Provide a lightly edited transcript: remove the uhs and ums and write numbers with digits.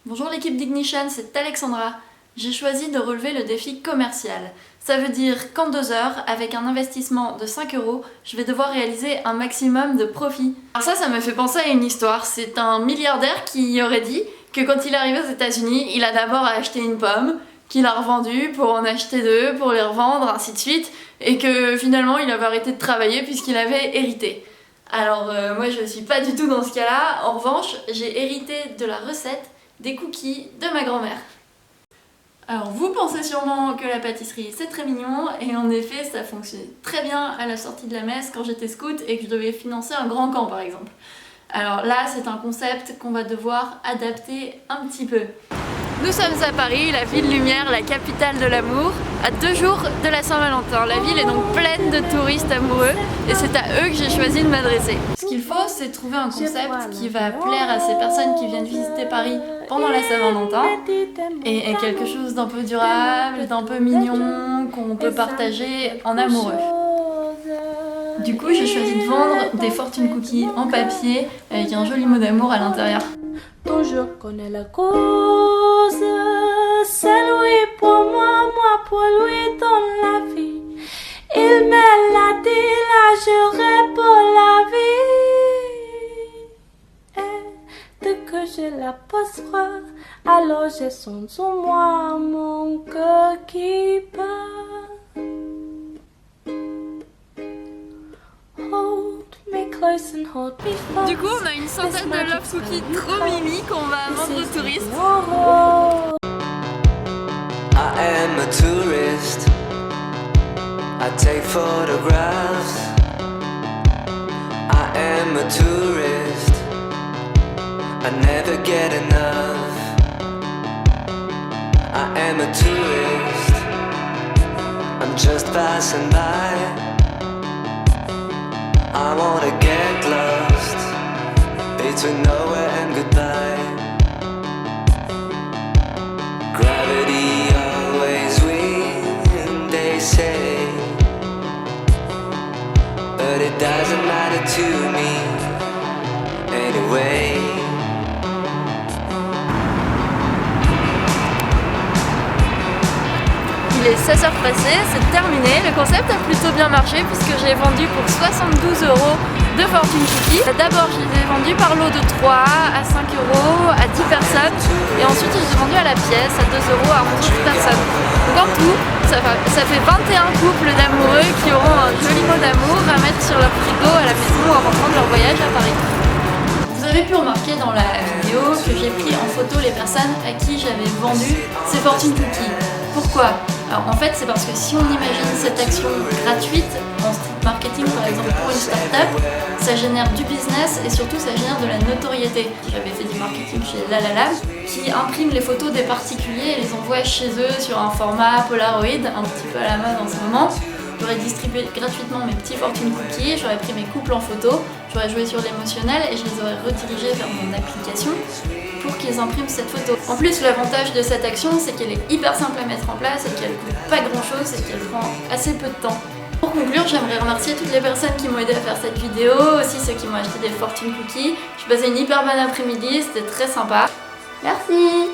Bonjour l'équipe d'Ignition, c'est Alexandra. J'ai choisi de relever le défi commercial. Ça veut dire qu'en 2 heures, avec un investissement de 5 €, je vais devoir réaliser un maximum de profit. Alors ça me fait penser à une histoire. C'est un milliardaire qui aurait dit que quand il est arrivé aux États-Unis, il a d'abord acheté une pomme, qu'il a revendue pour en acheter 2, pour les revendre, ainsi de suite, et que finalement il avait arrêté de travailler puisqu'il avait hérité. Alors moi je suis pas du tout dans ce cas-là. En revanche, j'ai hérité de la recette des cookies de ma grand-mère. Alors vous pensez sûrement que la pâtisserie c'est très mignon, et en effet ça fonctionnait très bien à la sortie de la messe quand j'étais scout et que je devais financer un grand camp par exemple. Alors là c'est un concept qu'on va devoir adapter un petit peu. Nous sommes à Paris, la ville lumière, la capitale de l'amour, à 2 jours de la Saint-Valentin. La ville est donc pleine de touristes amoureux et c'est à eux que j'ai choisi de m'adresser. Ce qu'il faut, c'est trouver un concept qui va plaire à ces personnes qui viennent visiter Paris pendant la Saint-Valentin et quelque chose d'un peu durable, d'un peu mignon, qu'on peut partager en amoureux. Du coup, j'ai choisi de vendre des fortune cookies en papier avec un joli mot d'amour à l'intérieur. Toujours connais la cause, c'est lui pour moi, moi pour lui dans la vie. Il me l'a dit, là j'aurai pour la vie. Et dès que je la passerai, alors je sens en moi mon cœur qui bat. Du coup, on a une centaine de love cookies trop mimi qu'on va vendre aux touristes. I am a tourist. I take photographs. I am a tourist. I never get enough. I am a tourist. I'm just passing by. I wanna get lost between nowhere and goodbye. Gravity always wins, they say, but it doesn't matter to me anyway. Il est 16h passées, c'est terminé. Le concept a plutôt bien marché puisque j'ai vendu pour 72 € de fortune cookies. D'abord, je les ai vendus par lot de 3 à 5 € à 10 personnes et ensuite je les ai vendus à la pièce à 2 € à 11 autres personnes. Donc en tout, ça fait 21 couples d'amoureux qui auront un joli mot d'amour à mettre sur leur frigo à la maison en rentrant de leur voyage à Paris. Vous avez pu remarquer dans la vidéo que j'ai pris en photo les personnes à qui j'avais vendu ces fortune cookies. Pourquoi ? Alors en fait c'est parce que si on imagine cette action gratuite en street marketing par exemple pour une start-up, ça génère du business et surtout ça génère de la notoriété. J'avais fait du marketing chez Lalala qui imprime les photos des particuliers et les envoie chez eux sur un format Polaroid, un petit peu à la mode en ce moment. J'aurais distribué gratuitement mes petits fortune cookies, j'aurais pris mes couples en photo, j'aurais joué sur l'émotionnel et je les aurais redirigés vers mon application pour qu'ils impriment cette photo. En plus, l'avantage de cette action, c'est qu'elle est hyper simple à mettre en place et qu'elle coûte pas grand chose et qu'elle prend assez peu de temps. Pour conclure, j'aimerais remercier toutes les personnes qui m'ont aidé à faire cette vidéo, aussi ceux qui m'ont acheté des fortune cookies. J'ai passé une hyper bonne après-midi, c'était très sympa. Merci!